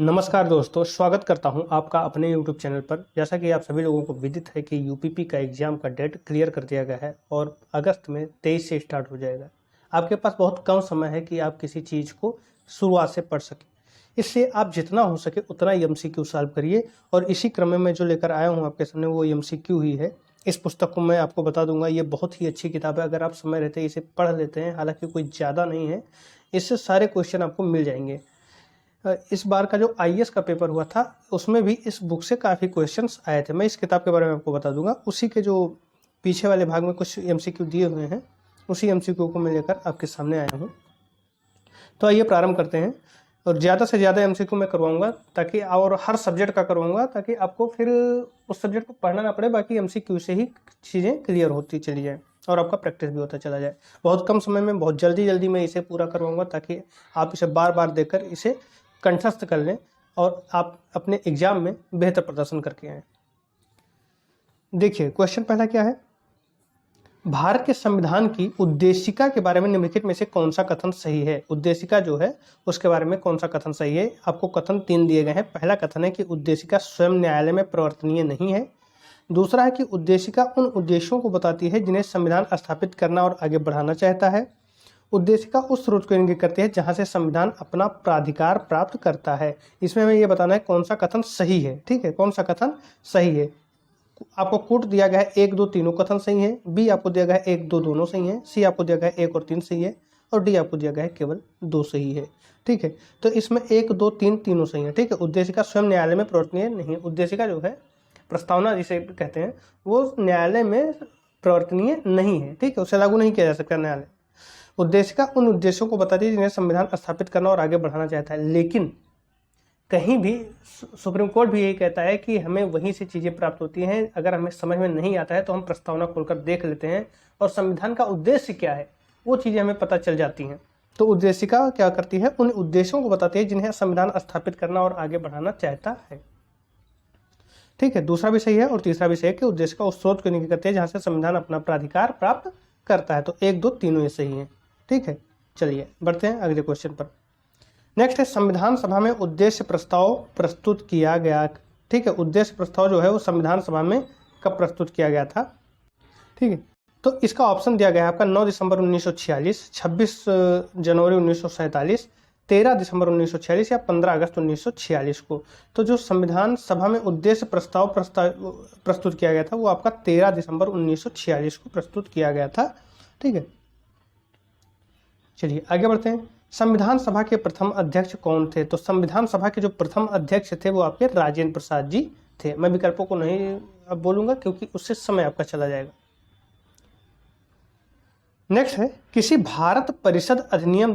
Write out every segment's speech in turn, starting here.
नमस्कार दोस्तों, स्वागत करता हूं आपका अपने YouTube चैनल पर। जैसा कि आप सभी लोगों को विदित है कि यूपीपी का एग्ज़ाम का डेट क्लियर कर दिया गया है और अगस्त में 23 से स्टार्ट हो जाएगा। आपके पास बहुत कम समय है कि आप किसी चीज़ को शुरुआत से पढ़ सकें। इसलिए आप जितना हो सके उतना MCQ सॉल्व करिए और इसी क्रम में मैं जो लेकर आया हूँ आपके सामने वो MCQ ही है। इस पुस्तक को मैं आपको बता दूंगा, ये बहुत ही अच्छी किताब है। अगर आप समय रहते इसे पढ़ लेते हैं, हालांकि कोई ज़्यादा नहीं है, इससे सारे क्वेश्चन आपको मिल जाएंगे। इस बार का जो IAS का पेपर हुआ था उसमें भी इस बुक से काफ़ी क्वेश्चंस आए थे। मैं इस किताब के बारे में आपको बता दूंगा। उसी के जो पीछे वाले भाग में कुछ MCQ दिए हुए हैं, उसी MCQ को मैं लेकर आपके सामने आया हूँ। तो आइए प्रारंभ करते हैं और ज़्यादा से ज़्यादा MCQ मैं करवाऊंगा ताकि, और हर सब्जेक्ट का करवाऊंगा ताकि आपको फिर उस सब्जेक्ट को पढ़ना ना पड़े, बाकी MCQ से ही चीज़ें क्लियर होती चली जाए और आपका प्रैक्टिस भी होता चला जाए। बहुत कम समय में बहुत जल्दी मैं इसे पूरा करवाऊंगा ताकि आप इसे बार बार देखकर इसे कंठस्थ कर लें और आप अपने एग्जाम में बेहतर प्रदर्शन करके आएँ। देखिए, क्वेश्चन पहला क्या है? भारत के संविधान की उद्देशिका के बारे में निम्नलिखित में से कौन सा कथन सही है? उद्देशिका जो है उसके बारे में कौन सा कथन सही है? आपको कथन 3 दिए गए हैं। पहला कथन है कि उद्देशिका स्वयं न्यायालय में प्रवर्तनीय नहीं है। दूसरा है कि उद्देशिका उन उद्देश्यों को बताती है जिन्हें संविधान स्थापित करना और आगे बढ़ाना चाहता है। उद्देशिका उस स्रोत को इंगित करती है जहां से संविधान अपना प्राधिकार प्राप्त करता है। इसमें हमें यह बताना है कौन सा कथन सही है। ठीक है, कौन सा कथन सही है? आपको कोट दिया गया है 1, 2 तीनों कथन सही है। बी आपको दिया गया है 1, 2 दोनों सही है। सी आपको दिया गया है 1 और 3 सही है और डी आपको दिया गया है केवल 2 सही है। ठीक है, तो इसमें 1, 2, 3 तीनों सही है। ठीक है, उद्देशिका स्वयं न्यायालय में प्रवर्तनीय नहीं है। उद्देशिका जो है, प्रस्तावना जिसे कहते हैं, वो न्यायालय में प्रवर्तनीय नहीं है। ठीक है, उसे लागू नहीं किया जा सकता न्यायालय। उद्देशिका उन उद्देश्यों को बताती है जिन्हें संविधान स्थापित करना और आगे बढ़ाना चाहता है। लेकिन कहीं भी सुप्रीम कोर्ट भी यही कहता है कि हमें वहीं से चीज़ें प्राप्त होती हैं। अगर हमें समझ में नहीं आता है तो हम प्रस्तावना खोलकर देख लेते हैं और संविधान का उद्देश्य क्या है वो चीज़ें हमें पता चल जाती हैं। तो उद्देशिका क्या करती है? उन उद्देश्यों को बताती है जिन्हें संविधान स्थापित करना और आगे बढ़ाना चाहता है। ठीक है, दूसरा भी सही है और तीसरा भी सही है कि उद्देशिका उस स्रोत को इंगित करती है जहां से संविधान अपना प्राधिकार प्राप्त करता है। तो 1, 2 तीनों ये सही है। ठीक है, चलिए बढ़ते हैं अगले क्वेश्चन पर। नेक्स्ट है, संविधान सभा में उद्देश्य प्रस्ताव प्रस्तुत किया गया। ठीक है, उद्देश्य प्रस्ताव जो है वो संविधान सभा में कब प्रस्तुत किया गया था? ठीक है, तो इसका ऑप्शन दिया गया है आपका 9 दिसंबर 1946, 26 जनवरी 1947, 13 दिसंबर 1946 या 15 अगस्त 1946 को। तो जो संविधान सभा में उद्देश्य प्रस्ताव प्रस्तुत किया गया था वो आपका 13 दिसंबर 1946 को प्रस्तुत किया गया था। ठीक है, चलिए आगे बढ़ते हैं। संविधान सभा के प्रथम अध्यक्ष कौन थे? तो संविधान सभा के जो प्रथम अध्यक्ष थे वो आपके राजेंद्र प्रसाद जी थे। मैं विकल्पों को नहीं अब बोलूंगा क्योंकि उससे समय आपका चला जाएगा। नेक्स्ट है, किसी भारत परिषद अधिनियम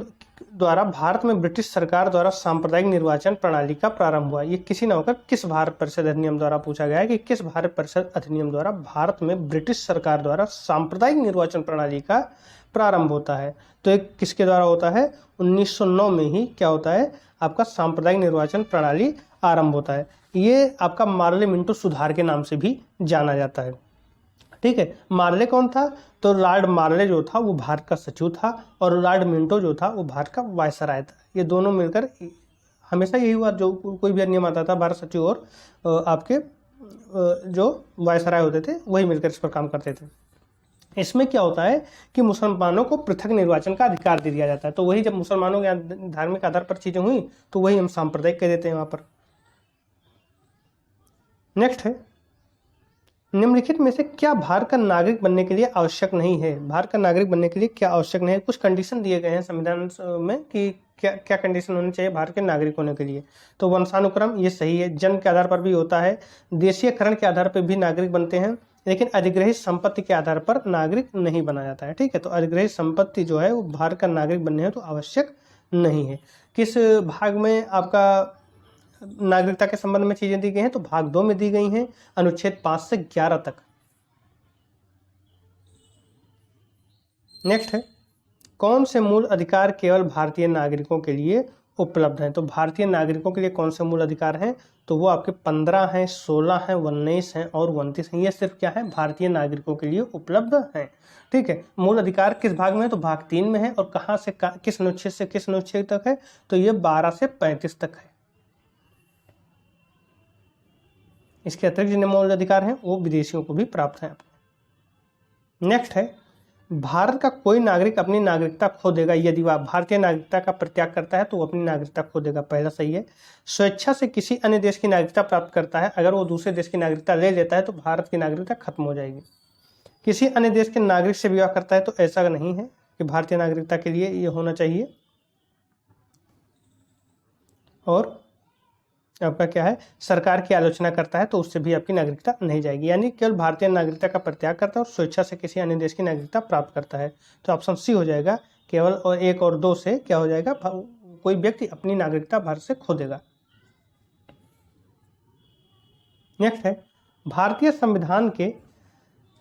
द्वारा भारत में ब्रिटिश सरकार द्वारा सांप्रदायिक निर्वाचन प्रणाली का प्रारंभ हुआ। ये किसी न होकर किस भारत परिषद अधिनियम द्वारा पूछा गया है कि किस भारत परिषद अधिनियम द्वारा भारत में ब्रिटिश सरकार द्वारा सांप्रदायिक निर्वाचन प्रणाली का प्रारंभ होता है। तो एक किसके द्वारा होता है? 1909 में ही क्या होता है? आपका सांप्रदायिक निर्वाचन प्रणाली आरंभ होता है। ये आपका मार्ले मिंटो सुधार के नाम से भी जाना जाता है। ठीक है, मार्ले कौन था? तो लॉर्ड मार्ले जो था वो भारत का सचिव था और लॉर्ड मिंटो जो था वो भारत का वायसराय था। ये दोनों मिलकर, हमेशा यही हुआ, जो कोई भी नियम आता था भारत सचिव और आपके जो वायसराय होते थे वही मिलकर इस पर काम करते थे। इसमें क्या होता है कि मुसलमानों को पृथक निर्वाचन का अधिकार दे दिया जाता है। तो वही जब मुसलमानों के धार्मिक आधार पर चीजें हुई तो वही हम सांप्रदायिक कह देते हैं वहां पर। नेक्स्ट है, निम्नलिखित में से क्या भारत का नागरिक बनने के लिए आवश्यक नहीं है? भारत का नागरिक बनने के लिए क्या आवश्यक नहीं है? कुछ कंडीशन दिए गए हैं संविधान में कि क्या क्या कंडीशन होनी चाहिए भारत के नागरिक होने के लिए। तो वंशानुक्रम ये सही है, जन्म के आधार पर भी होता है, देशीयकरण के आधार पर भी नागरिक बनते हैं, लेकिन अधिग्रहित संपत्ति के आधार पर नागरिक नहीं बना जाता है। ठीक है, तो अधिग्रहित संपत्ति जो है वो भारत का नागरिक बनने है तो आवश्यक नहीं है। किस भाग में आपका नागरिकता के संबंध में चीजें दी गई हैं? तो भाग 2 में दी गई हैं, अनुच्छेद 5 से 11 तक। नेक्स्ट है, कौन से मूल अधिकार केवल भारतीय नागरिकों के लिए उपलब्ध हैं? तो भारतीय नागरिकों के लिए कौन से मूल अधिकार हैं? तो वो आपके 15 हैं, 16 हैं, 19 हैं और 29 हैं। ये सिर्फ क्या है? भारतीय नागरिकों के लिए उपलब्ध हैं। ठीक है, मूल अधिकार किस भाग में है? तो भाग 3 में है। और कहाँ से किस अनुच्छेद से किस अनुच्छेद तक है? तो ये 12 से 35 तक है। इसके अतिरिक्त जिन्हें मौलिक अधिकार हैं वो विदेशियों को भी प्राप्त हैं। नेक्स्ट है, भारत का कोई नागरिक अपनी नागरिकता खो देगा यदि वह भारतीय नागरिकता का परित्याग करता है तो वो अपनी नागरिकता खो देगा। पहला सही है। स्वेच्छा से किसी अन्य देश की नागरिकता प्राप्त करता है, अगर वो दूसरे देश की नागरिकता ले लेता है तो भारत की नागरिकता खत्म हो जाएगी। किसी अन्य देश के नागरिक से विवाह करता है तो ऐसा नहीं है कि भारतीय नागरिकता के लिए ये होना चाहिए। और आपका क्या है, सरकार की आलोचना करता है तो उससे भी आपकी नागरिकता नहीं जाएगी। यानी केवल भारतीय नागरिकता का परित्याग करता है और स्वेच्छा से किसी अन्य देश की नागरिकता प्राप्त करता है। तो ऑप्शन सी हो जाएगा। केवल और 1 और 2 से क्या हो जाएगा, कोई व्यक्ति अपनी नागरिकता भारत से खो देगा। नेक्स्ट है, भारतीय संविधान के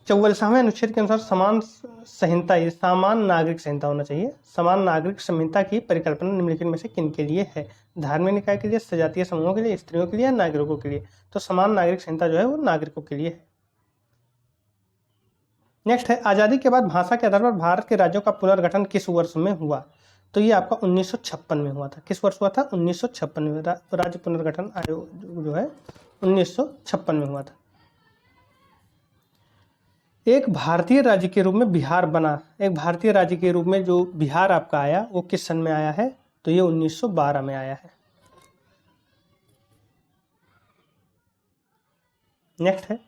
44वें अनुच्छेद के अनुसार समान संहिता, ये समान नागरिक संहिता होना चाहिए। समान नागरिक संहिता की परिकल्पना निम्नलिखित में से किन के लिए है? धार्मिक निकाय के लिए, सजातीय समूहों के लिए, स्त्रियों के लिए या नागरिकों के लिए? तो समान नागरिक संहिता जो है वो नागरिकों के लिए है। नेक्स्ट है, आजादी के बाद भाषा के आधार पर भारत के राज्यों का पुनर्गठन किस वर्ष में हुआ? तो ये आपका 1956 में हुआ था। किस वर्ष हुआ था? 1956 में। राज्य पुनर्गठन आयोग जो है 1956 में हुआ था। एक भारतीय राज्य के रूप में बिहार बना, एक भारतीय राज्य के रूप में जो बिहार आपका आया वो किस सन में आया है? तो ये 1912 में आया है। नेक्स्ट है,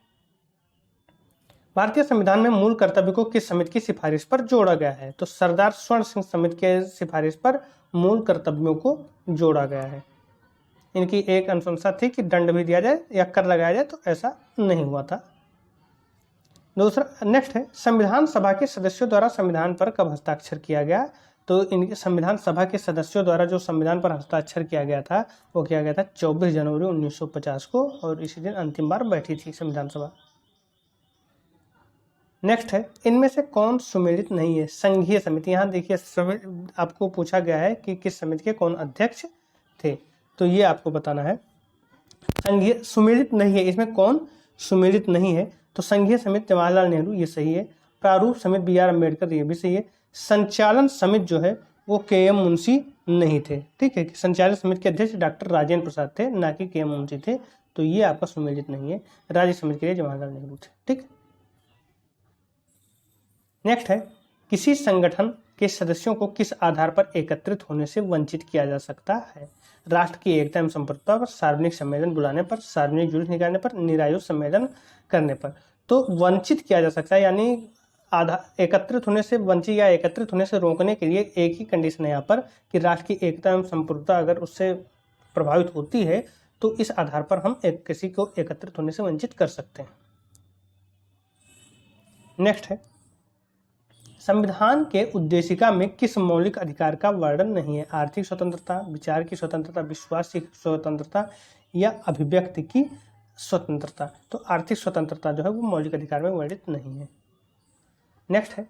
भारतीय संविधान में मूल कर्तव्य को किस समिति की सिफारिश पर जोड़ा गया है? तो सरदार स्वर्ण सिंह समिति के सिफारिश पर मूल कर्तव्यों को जोड़ा गया है। इनकी एक अनुशंसा थी कि दंड भी दिया जाए या कर लगाया जाए, तो ऐसा नहीं हुआ था। दूसरा नेक्स्ट है, संविधान सभा के सदस्यों द्वारा संविधान पर कब हस्ताक्षर किया गया? तो इनके संविधान सभा के सदस्यों द्वारा जो संविधान पर हस्ताक्षर किया गया था वो किया गया था 24 जनवरी 1950 को, और इसी दिन अंतिम बार बैठी थी संविधान सभा। नेक्स्ट है, इनमें से कौन सुमेलित नहीं है? संघीय समिति। यहाँ देखिए आपको पूछा गया है कि किस समिति के कौन अध्यक्ष थे, तो ये आपको बताना है। संघीय सुमेलित नहीं है, इसमें कौन सुमेलित नहीं है? तो संघीय समिति जवाहरलाल नेहरू, ये सही है। प्रारूप समिति BR अम्बेडकर, ये भी सही है। संचालन समिति जो है वो KM मुंशी नहीं थे। ठीक है, संचालन समिति के अध्यक्ष डॉक्टर राजेंद्र प्रसाद थे, ना कि KM मुंशी थे। तो ये आपका सुमेलित नहीं है। राज्य समिति के लिए जवाहरलाल नेहरू थे। ठीक। नेक्स्ट है, किसी संगठन के सदस्यों को किस आधार पर एकत्रित होने से वंचित किया जा सकता है? राष्ट्र की एकता एवं संप्रभुता पर, सार्वजनिक सम्मेलन बुलाने पर, सार्वजनिक जुलूस निकालने पर, निरायुष सम्मेलन करने पर। तो वंचित किया जा सकता है, यानी एकत्रित होने से वंचित या एकत्रित होने से रोकने के लिए एक ही कंडीशन है यहाँ पर कि राष्ट्र की एकता एवं संप्रभुता अगर उससे प्रभावित होती है तो इस आधार पर हम किसी को एकत्रित होने से वंचित कर सकते हैं। नेक्स्ट है, संविधान के उद्देशिका में किस मौलिक अधिकार का वर्णन नहीं है? आर्थिक स्वतंत्रता, विचार की स्वतंत्रता, विश्वास की स्वतंत्रता या अभिव्यक्ति की स्वतंत्रता। तो आर्थिक स्वतंत्रता जो है वो मौलिक अधिकार में वर्णित नहीं है। नेक्स्ट है,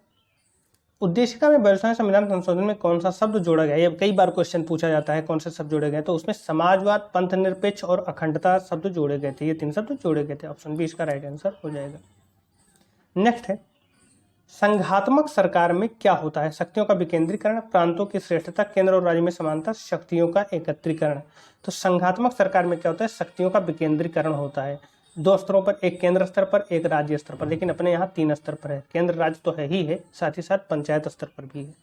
उद्देशिका में 42वें संविधान संशोधन में कौन सा शब्द जोड़ा गया? ये कई बार क्वेश्चन पूछा जाता है कौन से शब्द जोड़े गए, तो उसमें समाजवाद, पंथ निरपेक्ष और अखंडता शब्द जोड़े गए थे। ये 3 शब्द जोड़े गए थे। ऑप्शन बी इसका राइट आंसर हो जाएगा। नेक्स्ट है, संघात्मक सरकार में क्या होता है? शक्तियों का विकेंद्रीकरण, प्रांतों की श्रेष्ठता, केंद्र और राज्य में समानता, शक्तियों का एकत्रीकरण। तो संघात्मक सरकार में क्या होता है? शक्तियों का विकेंद्रीकरण होता है। 2 स्तरों पर, एक केंद्र स्तर पर, एक राज्य स्तर पर, लेकिन अपने यहाँ 3 स्तर पर है। केंद्र राज्य तो है ही है, साथ ही साथ पंचायत स्तर पर भी है।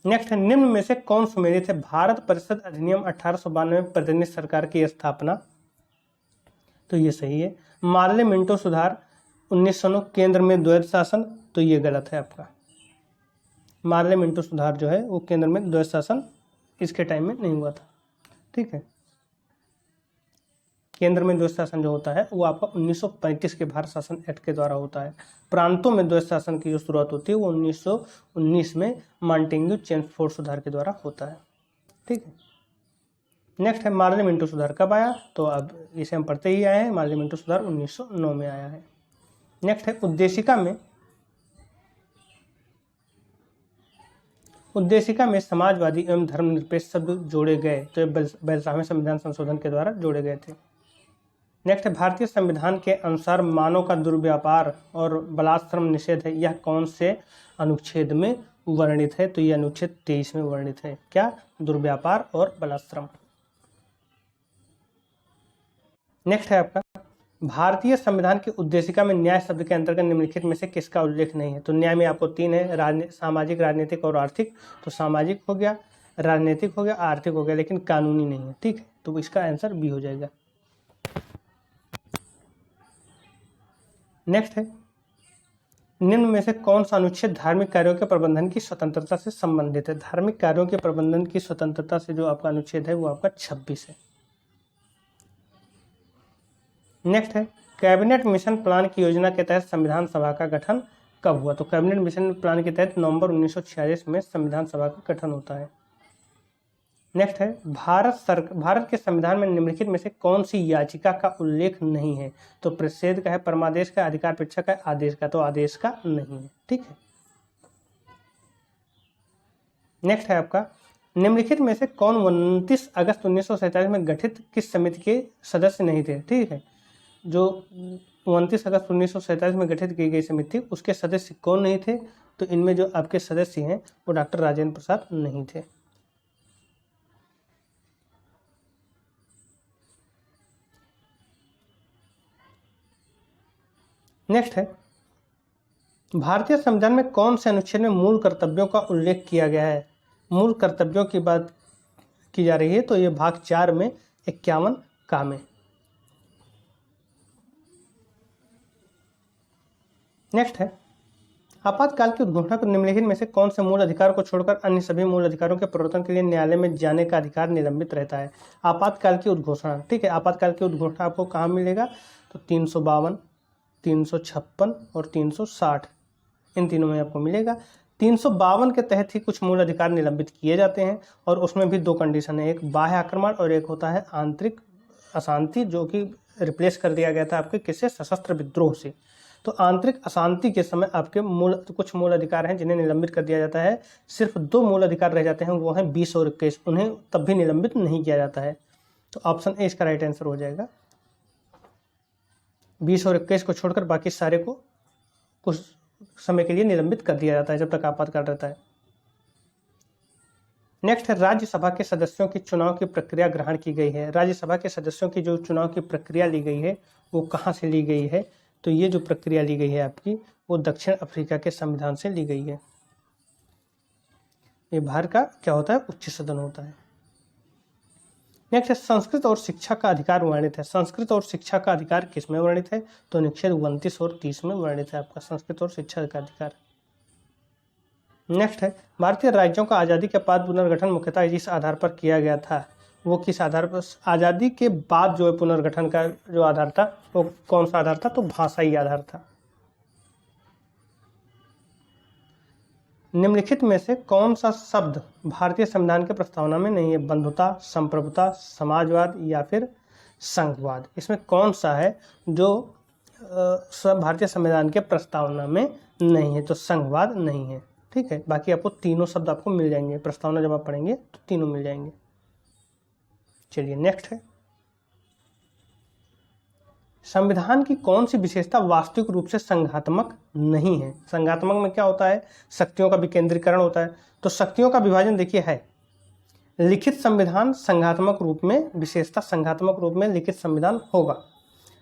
नेक्स्ट है, निम्न में से कौन सुमेलित है? भारत परिषद अधिनियम 1892 में प्रतिनिधि सरकार की स्थापना, तो ये सही है। मार्ले मिंटो सुधार 1909 केंद्र में द्वैध शासन, तो ये गलत है आपका। मार्ले मिंटो सुधार जो है वो केंद्र में द्वैध शासन इसके टाइम में नहीं हुआ था। ठीक है, केंद्र में द्वैध शासन जो होता है वो आपका 1935 के भारत शासन एक्ट के द्वारा होता है। प्रांतों में द्वैध शासन की जो शुरुआत होती है वो 1919 में मॉन्टेग्यू चेम्सफोर्ड सुधार के द्वारा होता है। ठीक है। नेक्स्ट है, मार्ले मिंटो सुधार कब आया? तो अब इसे हम पढ़ते ही आए हैं। मार्ले मिंटो सुधार 1909 में आया है। नेक्स्ट है, उद्देशिका में समाजवादी एवं धर्मनिरपेक्ष शब्द जोड़े गए, तो 42वें संविधान संशोधन के द्वारा जोड़े गए थे। नेक्स्ट है, भारतीय संविधान के अनुसार मानव का दुर्व्यापार और बलात्श्रम निषेध है, यह कौन से अनुच्छेद में वर्णित है? तो यह अनुच्छेद 23 में वर्णित है। क्या? दुर्व्यापार और बलात्श्रम। नेक्स्ट है आपका, भारतीय संविधान की उद्देशिका में न्याय शब्द के अंतर्गत निम्नलिखित में से किसका उल्लेख नहीं है। तो न्याय में आपको 3 है, सामाजिक, राजनीतिक और आर्थिक। तो सामाजिक हो गया, राजनीतिक हो गया, आर्थिक हो गया, लेकिन कानूनी नहीं है। ठीक है, तो इसका आंसर बी हो जाएगा। नेक्स्ट है, निम्न में से कौन सा अनुच्छेद धार्मिक कार्यों के प्रबंधन की स्वतंत्रता से संबंधित है। धार्मिक कार्यों के प्रबंधन की स्वतंत्रता से जो आपका अनुच्छेद है वो आपका 26 है। नेक्स्ट है, कैबिनेट मिशन प्लान की योजना के तहत संविधान सभा का गठन कब हुआ। तो कैबिनेट मिशन प्लान के तहत नवंबर 1946 में संविधान सभा का गठन होता है। नेक्स्ट है, भारत के संविधान में निम्नलिखित में से कौन सी याचिका का उल्लेख नहीं है। तो प्रतिषेध का है, परमादेश का, अधिकार परीक्षा का, आदेश का। तो आदेश का नहीं है। ठीक है। नेक्स्ट है आपका, निम्नलिखित में से कौन 29 अगस्त 1947 में गठित किस समिति के सदस्य नहीं थे। ठीक है, जो 29 अगस्त 1947 में गठित की गई समिति उसके सदस्य कौन नहीं थे। तो इनमें जो आपके सदस्य हैं वो डॉक्टर राजेंद्र प्रसाद नहीं थे। नेक्स्ट है, भारतीय संविधान में कौन से अनुच्छेद में मूल कर्तव्यों का उल्लेख किया गया है। मूल कर्तव्यों की बात की जा रही है तो ये भाग 4 में 51 का में। नेक्स्ट है, आपातकाल की उद्घोषणा को निम्नलिखित में से कौन से मूल अधिकार को छोड़कर अन्य सभी मूल अधिकारों के प्रवर्तन के लिए न्यायालय में जाने का अधिकार निलंबित रहता है। आपातकाल की उद्घोषणा। ठीक है, आपातकाल की उद्घोषणा आपको कहाँ मिलेगा। तो 352, 356 और 360 इन तीनों में आपको मिलेगा। 352 के तहत ही कुछ मूल अधिकार निलंबित किए जाते हैं और उसमें भी 2 कंडीशन है, एक बाह्य आक्रमण और एक होता है आंतरिक अशांति, जो कि रिप्लेस कर दिया गया था आपके किससे, सशस्त्र विद्रोह से। तो आंतरिक अशांति के समय आपके कुछ मूल अधिकार हैं जिन्हें निलंबित कर दिया जाता है। सिर्फ 2 मूल अधिकार रह जाते हैं, वो हैं 20 और 21, उन्हें तब भी निलंबित नहीं किया जाता है। तो ऑप्शन ए इसका राइट आंसर हो जाएगा। 20 और 21 को छोड़कर बाकी सारे को कुछ समय के लिए निलंबित कर दिया जाता है जब तक आपातकाल रहता है। नेक्स्ट है, राज्यसभा के सदस्यों की चुनाव की प्रक्रिया ग्रहण की गई है। राज्यसभा के सदस्यों की जो चुनाव की प्रक्रिया ली गई है वो कहाँ से ली गई है। तो ये जो प्रक्रिया ली गई है आपकी वो दक्षिण अफ्रीका के संविधान से ली गई है। ये भारत का क्या होता है, उच्च सदन होता है। नेक्स्ट है, संस्कृत और शिक्षा का अधिकार वर्णित है। संस्कृत और शिक्षा का अधिकार किस में वर्णित है। तो अनुच्छेद 29 और 30 में वर्णित है आपका संस्कृत और शिक्षा का अधिकार। नेक्स्ट है, भारतीय राज्यों का आज़ादी के बाद पुनर्गठन मुख्यतः जिस आधार पर किया गया था वो किस आधार पर। आज़ादी के बाद जो पुनर्गठन का जो आधार था वो कौन सा आधार था। तो भाषाई आधार था। निम्नलिखित में से कौन सा शब्द भारतीय संविधान के प्रस्तावना में नहीं है। बंधुता, संप्रभुता, समाजवाद या फिर संघवाद। इसमें कौन सा है जो भारतीय संविधान के प्रस्तावना में नहीं है। तो संघवाद नहीं है। ठीक है, बाकी आपको तीनों शब्द आपको मिल जाएंगे, प्रस्तावना जब आप पढ़ेंगे तो तीनों मिल जाएंगे। चलिए नेक्स्ट है, संविधान की कौन सी विशेषता वास्तविक रूप से संघात्मक नहीं है। संघात्मक में क्या होता है, शक्तियों का विकेंद्रीकरण होता है। तो शक्तियों का विभाजन देखिए है, लिखित संविधान संघात्मक रूप में, विशेषता संघात्मक रूप में लिखित संविधान होगा।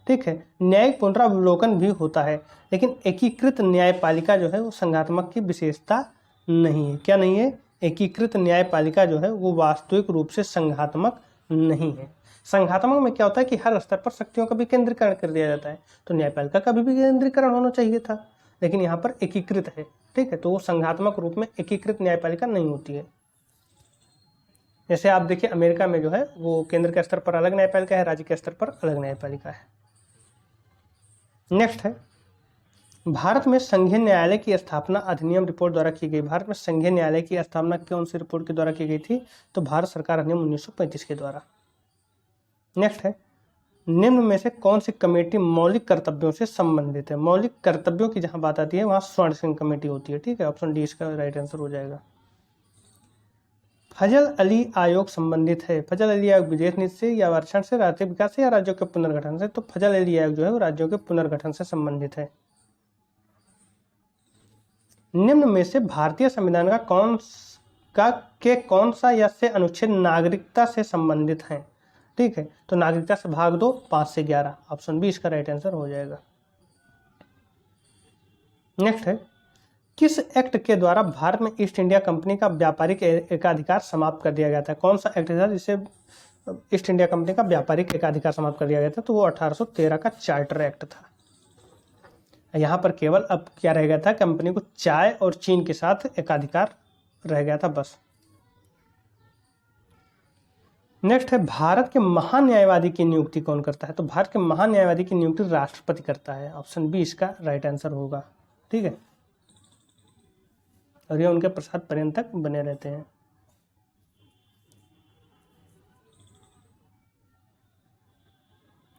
ठीक है, न्यायिक पुनरावलोकन भी होता है, लेकिन एकीकृत न्यायपालिका जो है वो संघात्मक की विशेषता नहीं है। क्या नहीं है, एकीकृत न्यायपालिका जो है वो वास्तविक रूप से संघात्मक नहीं है। संघात्मक में क्या होता है कि हर स्तर पर शक्तियों का विकेंद्रीकरण कर दिया जाता है। तो न्यायपालिका का भी विकेंद्रीकरण होना चाहिए था, लेकिन यहाँ पर एकीकृत है। ठीक है, तो वो संघात्मक रूप में एकीकृत न्यायपालिका नहीं होती है। जैसे आप देखिए अमेरिका में जो है वो केंद्र के स्तर पर अलग न्यायपालिका है, राज्य के स्तर पर अलग न्यायपालिका है। नेक्स्ट है, भारत में संघीय न्यायालय की स्थापना अधिनियम रिपोर्ट द्वारा की गई। भारत में संघीय न्यायालय की स्थापना कौन सी रिपोर्ट के द्वारा की गई थी। तो भारत सरकार अधिनियम 1935 के द्वारा। नेक्स्ट है, निम्न में से कौन सी कमेटी मौलिक कर्तव्यों से संबंधित है। मौलिक कर्तव्यों की जहां बात आती है वहां स्वर्ण सिंह कमेटी होती है। ठीक है, ऑप्शन डी इसका राइट आंसर हो जाएगा। फजल अली आयोग संबंधित है। फजल अली आयोग विदेश नीति से या आरक्षण से, आर्थिक विकास से या राज्यों के पुनर्गठन से। तो फजल अली आयोग जो है वो राज्यों के पुनर्गठन से संबंधित है। निम्न में से भारतीय संविधान का कौन सा या से अनुच्छेद नागरिकता से संबंधित है। ठीक है, तो नागरिकता से भाग दो 5 से 11, ऑप्शन बी इसका राइट आंसर हो जाएगा। नेक्स्ट है, किस एक्ट के द्वारा भारत में ईस्ट इंडिया कंपनी का व्यापारिक एकाधिकार समाप्त कर दिया गया था? कौन सा एक्ट था जिससे ईस्ट इंडिया कंपनी का व्यापारिक एकाधिकार समाप्त कर दिया गया था? तो वो 1813 का चार्टर एक्ट था। यहाँ पर केवल अब क्या रह गया था, कंपनी को चाय और चीन के साथ एकाधिकार रह गया था बस। नेक्स्ट है, भारत के महान्यायवादी की नियुक्ति कौन करता है? तो भारत के महान्यायवादी की नियुक्ति राष्ट्रपति करता है, ऑप्शन बी इसका राइट आंसर होगा। ठीक है, और ये उनके प्रसाद पर्यंतक बने रहते हैं।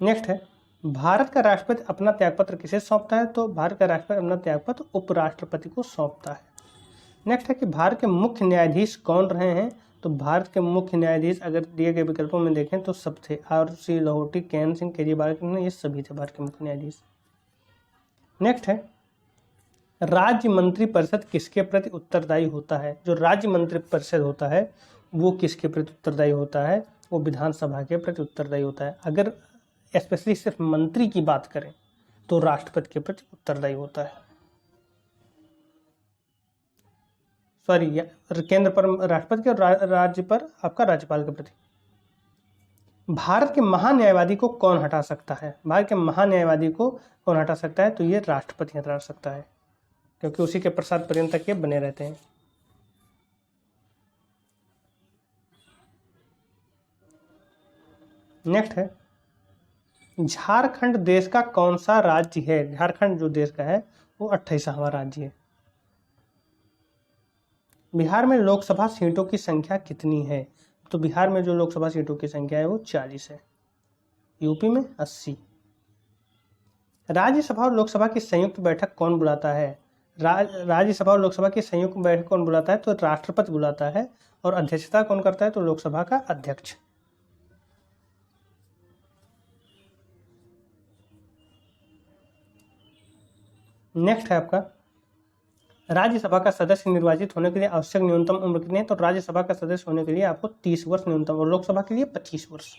नेक्स्ट है, भारत का राष्ट्रपति अपना त्यागपत्र किसे सौंपता है? तो भारत का राष्ट्रपति अपना त्यागपत्र उपराष्ट्रपति को सौंपता है। नेक्स्ट है कि भारत के मुख्य न्यायाधीश कौन रहे हैं? तो भारत के मुख्य न्यायाधीश अगर दिए गए विकल्पों में देखें तो सब थे, RC लाहौटी, कैन सिंह, केजरीवाल, ये सभी थे भारत के मुख्य न्यायाधीश। नेक्स्ट है, राज्य मंत्रिपरिषद किसके प्रति उत्तरदायी होता है? जो राज्य मंत्रिपरिषद होता है वो किसके प्रति उत्तरदायी होता है? वो विधानसभा के प्रति उत्तरदायी होता है। अगर स्पेशली सिर्फ मंत्री की बात करें तो राष्ट्रपति के प्रति उत्तरदायी होता है। सॉरी, केंद्र पर राष्ट्रपति के और राज्य पर आपका राज्यपाल के प्रति। भारत के महान्यायवादी को कौन हटा सकता है? भारत के महान्यायवादी को कौन हटा सकता है? तो ये राष्ट्रपति हटा सकता है, क्योंकि उसी के प्रसाद पर्यंतक ये बने रहते हैं। नेक्स्ट है, झारखंड देश का कौन सा राज्य है? झारखंड जो देश का है वो 28वां राज्य है। बिहार में लोकसभा सीटों की संख्या कितनी है? तो बिहार में जो लोकसभा सीटों की संख्या है वो 40 है। यूपी में 80। राज्यसभा और लोकसभा की संयुक्त बैठक कौन बुलाता है? राज्यसभा और लोकसभा की संयुक्त बैठक कौन बुलाता है? तो राष्ट्रपति बुलाता है। और अध्यक्षता कौन करता है? तो लोकसभा का अध्यक्ष। नेक्स्ट है आपका, राज्यसभा का सदस्य निर्वाचित होने के लिए आवश्यक न्यूनतम उम्र कितनी है? तो राज्यसभा का सदस्य होने के लिए आपको 30 वर्ष न्यूनतम, और लोकसभा के लिए 25 वर्ष।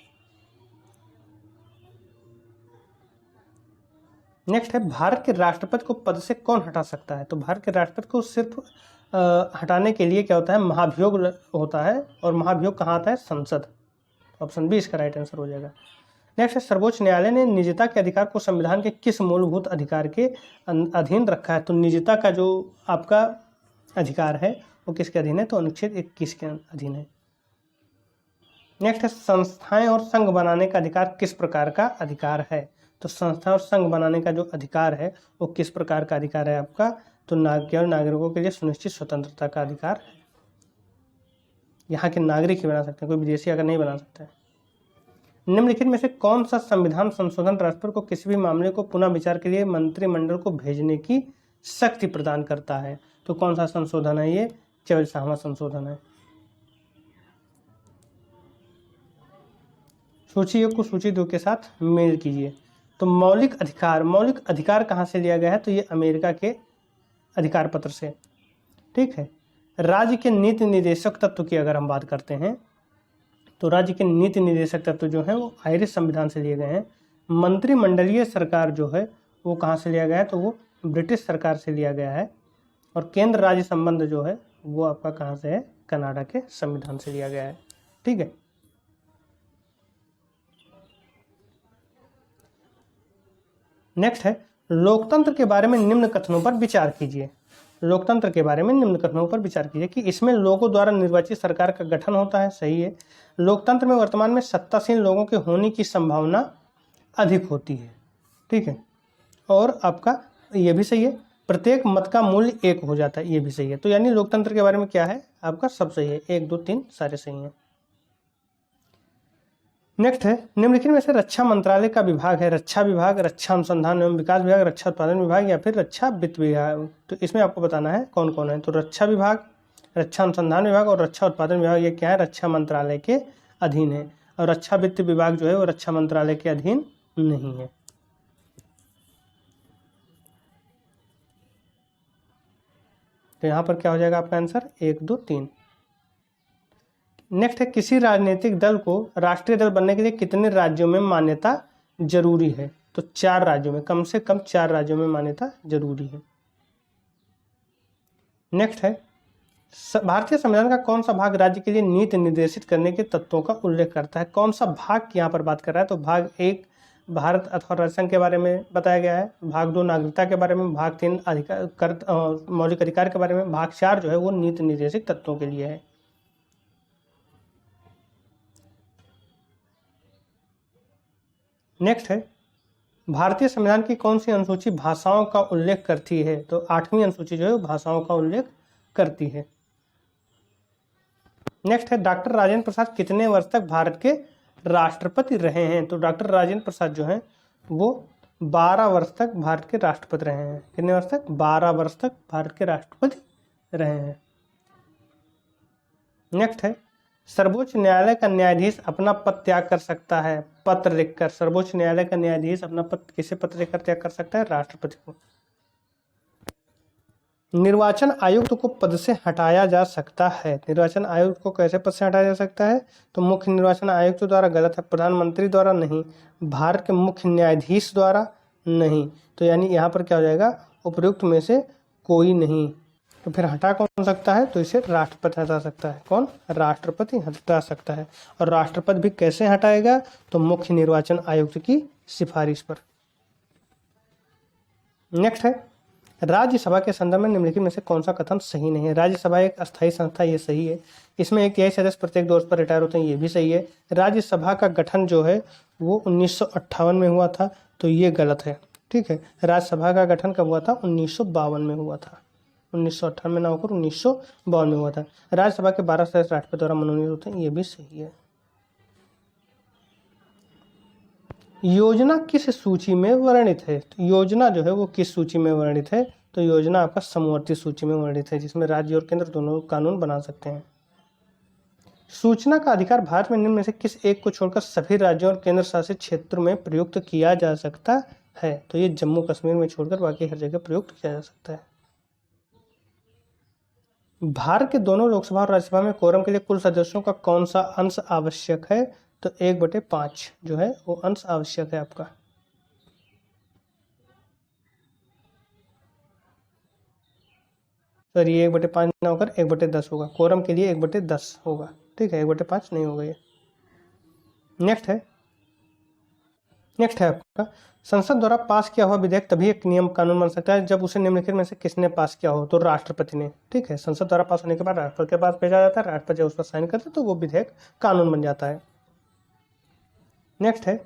नेक्स्ट है, भारत के राष्ट्रपति को पद से कौन हटा सकता है? तो भारत के राष्ट्रपति को सिर्फ हटाने के लिए क्या होता है, महाभियोग होता है। और महाभियोग कहाँ आता है? संसद। ऑप्शन बी इसका राइट आंसर हो जाएगा। नेक्स्ट है, सर्वोच्च न्यायालय ने निजता के अधिकार को संविधान के किस मूलभूत अधिकार के अधीन रखा है? तो निजता का जो आपका अधिकार है वो किसके अधीन है? तो अनुच्छेद 21 के अधीन है। नेक्स्ट है, संस्थाएं और संघ बनाने का अधिकार किस प्रकार का अधिकार है? तो संस्था और संघ बनाने का जो अधिकार है वो किस प्रकार का अधिकार है आपका? तो केवल नागरिकों के लिए सुनिश्चित स्वतंत्रता का अधिकार है। यहाँ के नागरिक ही बना सकते हैं, कोई विदेशी अगर नहीं बना सकता है। निम्नलिखित में से कौन सा संविधान संशोधन राष्ट्रपति को किसी भी मामले को पुनः विचार के लिए मंत्रिमंडल को भेजने की शक्ति प्रदान करता है? तो कौन सा संशोधन है? ये 44वां संशोधन है। सूची 1 को सूची 2 के साथ मेल कीजिए। तो मौलिक अधिकार कहाँ से लिया गया है? तो ये अमेरिका के अधिकार पत्र से। ठीक है, राज्य के नीति निर्देशक तत्व की अगर हम बात करते हैं तो राज्य के नीति निर्देशक तत्व जो है वो आयरिश संविधान से लिए गए हैं। मंत्रिमंडलीय सरकार जो है वो कहाँ से लिया गया है? तो वो ब्रिटिश सरकार से लिया गया है। और केंद्र राज्य संबंध जो है वो आपका कहाँ से है? कनाडा के संविधान से लिया गया है। ठीक है, नेक्स्ट है, लोकतंत्र के बारे में निम्न कथनों पर विचार कीजिए। लोकतंत्र के बारे में निम्न कथनों पर विचार कीजिए कि इसमें लोगों द्वारा निर्वाचित सरकार का गठन होता है, सही है। लोकतंत्र में वर्तमान में सत्तासीन लोगों के होने की संभावना अधिक होती है। ठीक है, और आपका ये भी सही है, प्रत्येक मत का मूल्य 1 हो जाता है, ये भी सही है। तो यानी लोकतंत्र के बारे में क्या है आपका? सब सही है, 1 2 3 सारे सही हैं। नेक्स्ट है, निम्नलिखित में से रक्षा मंत्रालय का विभाग है रक्षा विभाग, रक्षा अनुसंधान एवं विकास विभाग, रक्षा उत्पादन विभाग या फिर रक्षा वित्त विभाग? तो इसमें आपको बताना है कौन कौन है। तो रक्षा विभाग, रक्षा अनुसंधान विभाग और रक्षा उत्पादन विभाग ये क्या है? रक्षा मंत्रालय के अधीन है। और रक्षा वित्त विभाग जो है वो रक्षा मंत्रालय के अधीन नहीं है। तो यहाँ पर क्या हो जाएगा आपका आंसर? 1 2 3। नेक्स्ट है, किसी राजनीतिक दल को राष्ट्रीय दल बनने के लिए कितने राज्यों में मान्यता जरूरी है? तो 4 राज्यों में, कम से कम 4 राज्यों में मान्यता जरूरी है। नेक्स्ट है, भारतीय संविधान का कौन सा भाग राज्य के लिए नीति निर्देशित करने के तत्वों का उल्लेख करता है? कौन सा भाग की यहाँ पर बात कर रहा है? तो भाग 1 भारत अथवा राज्य संघ के बारे में बताया गया है, भाग 2 नागरिकता के बारे में, भाग 3 मौलिक अधिकार के बारे में, भाग 4 जो है वो नीति निर्देशित तत्वों के लिए है। नेक्स्ट है, भारतीय संविधान की कौन सी अनुसूची भाषाओं का उल्लेख करती है? तो 8वीं अनुसूची जो है भाषाओं का उल्लेख करती है। नेक्स्ट है, डॉक्टर राजेंद्र प्रसाद कितने वर्ष तक भारत के राष्ट्रपति रहे हैं? तो डॉक्टर राजेंद्र प्रसाद जो हैं वो 12 वर्ष तक भारत के राष्ट्रपति रहे हैं। कितने वर्ष तक? 12 वर्ष तक भारत के राष्ट्रपति रहे हैं। नेक्स्ट है, सर्वोच्च न्यायालय का न्यायाधीश अपना पद त्याग कर सकता है पत्र लिखकर। सर्वोच्च न्यायालय का न्यायाधीश अपना पद किसे पत्र लिखकर त्याग कर सकता है? राष्ट्रपति को। निर्वाचन आयुक्त को पद से हटाया जा सकता है। निर्वाचन आयुक्त को कैसे पद से हटाया जा सकता है? तो मुख्य निर्वाचन आयुक्त द्वारा गलत है, प्रधानमंत्री द्वारा नहीं, भारत के मुख्य न्यायाधीश द्वारा नहीं। तो यानी यहाँ पर क्या हो जाएगा? उपर्युक्त में से कोई नहीं। तो फिर हटा कौन सकता है? तो इसे राष्ट्रपति हटा सकता है। कौन? राष्ट्रपति हटा सकता है। और राष्ट्रपति भी कैसे हटाएगा? तो मुख्य निर्वाचन आयुक्त की सिफारिश पर। नेक्स्ट है, राज्यसभा के संदर्भ में निम्नलिखित में से कौन सा कथन सही नहीं है? राज्यसभा एक अस्थायी संस्था, ये सही है। इसमें एक तिहाई सदस्य प्रत्येक 2 वर्ष पर रिटायर होते हैं, ये भी सही है। राज्यसभा का गठन जो है वो 1958 में हुआ था, तो ये गलत है। ठीक है, राज्यसभा का गठन कब हुआ था? 1952 में हुआ था। 1958 में ना होकर 1952 में हुआ था। राज्यसभा के 12 सदस्य राष्ट्रपति द्वारा मनोनीत होते हैं, ये भी सही है। योजना किस सूची में वर्णित है? तो योजना जो है वो किस सूची में वर्णित है? तो योजना आपका समवर्ती सूची में वर्णित है, जिसमें राज्य और केंद्र दोनों कानून बना सकते हैं। सूचना का अधिकार भारत में निम्न में से किस एक को छोड़कर सभी राज्यों और केंद्र शासित क्षेत्रों में प्रयुक्त किया जा सकता है? तो ये जम्मू कश्मीर में छोड़कर बाकी हर जगह प्रयुक्त किया जा सकता है। भारत के दोनों लोकसभा और राज्यसभा में कोरम के लिए कुल सदस्यों का कौन सा अंश आवश्यक है? तो 1/5 जो है वो अंश आवश्यक है आपका। सर ये 1/5 ना होकर 1/10 होगा। कोरम के लिए 1/10 होगा। ठीक है, 1/5 नहीं होगा ये। नेक्स्ट है आपका, संसद द्वारा पास किया हुआ विधेयक तभी एक नियम कानून बन सकता है जब उसे निम्नलिखित में से किसने पास किया हो? तो राष्ट्रपति ने। ठीक है, संसद द्वारा पास होने के बाद राष्ट्रपति के पास भेजा जाता है, राष्ट्रपति जब उस पर साइन करता है तो वो विधेयक कानून बन जाता है। नेक्स्ट है,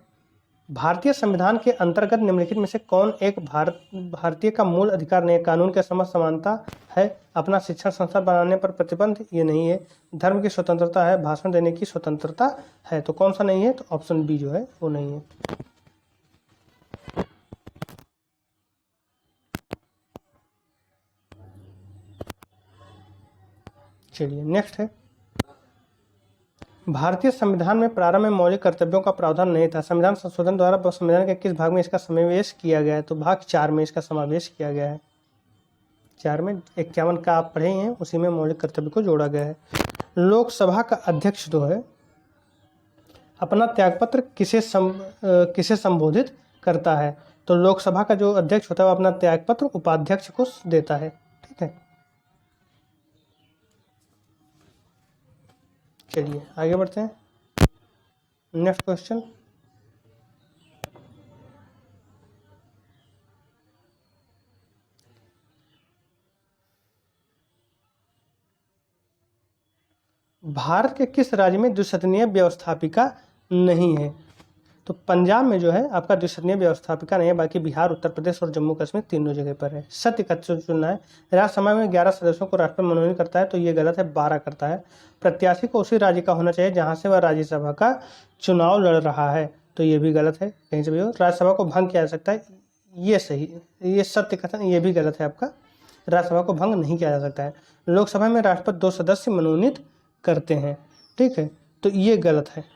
भारतीय संविधान के अंतर्गत निम्नलिखित में से कौन एक भारतीय का मूल अधिकार नहीं है? कानून के समक्ष समानता है, अपना शिक्षण संस्थान बनाने पर प्रतिबंध, ये नहीं है। धर्म की स्वतंत्रता है, भाषण देने की स्वतंत्रता है। तो कौन सा नहीं है? तो ऑप्शन बी जो है वो नहीं है। चलिए नेक्स्ट है, भारतीय संविधान में प्रारंभ में मौलिक कर्तव्यों का प्रावधान नहीं था। संविधान संशोधन द्वारा संविधान के किस भाग में इसका समावेश किया गया है? तो भाग 4 में इसका समावेश किया गया है। 4 में 51 का आप पढ़े हैं, उसी में मौलिक कर्तव्य को जोड़ा गया है। लोकसभा का अध्यक्ष जो है अपना त्यागपत्र किसे संबोधित करता है? तो लोकसभा का जो अध्यक्ष होता है वो अपना त्यागपत्र उपाध्यक्ष को देता है। ठीक है, चलिए आगे बढ़ते हैं। नेक्स्ट क्वेश्चन, भारत के किस राज्य में द्विसदनीय व्यवस्थापिका नहीं है? तो पंजाब में जो है आपका द्विसदनीय व्यवस्थापिका नहीं है, बाकी बिहार, उत्तर प्रदेश और जम्मू कश्मीर तीनों जगह पर है। सत्य का चुनना है। राज्यसभा में 11 सदस्यों को राष्ट्रपति मनोनीत करता है, तो ये गलत है, 12 करता है। प्रत्याशी को उसी राज्य का होना चाहिए जहां से वह राज्यसभा का चुनाव लड़ रहा है, तो ये भी गलत है, कहीं से भी हो। राज्यसभा को भंग किया जा सकता है, ये सही, ये सत्य कथन, ये भी गलत है आपका। राज्यसभा को भंग नहीं किया जा सकता है। लोकसभा में राष्ट्रपति 2 सदस्य मनोनीत करते हैं। ठीक है, तो ये गलत है।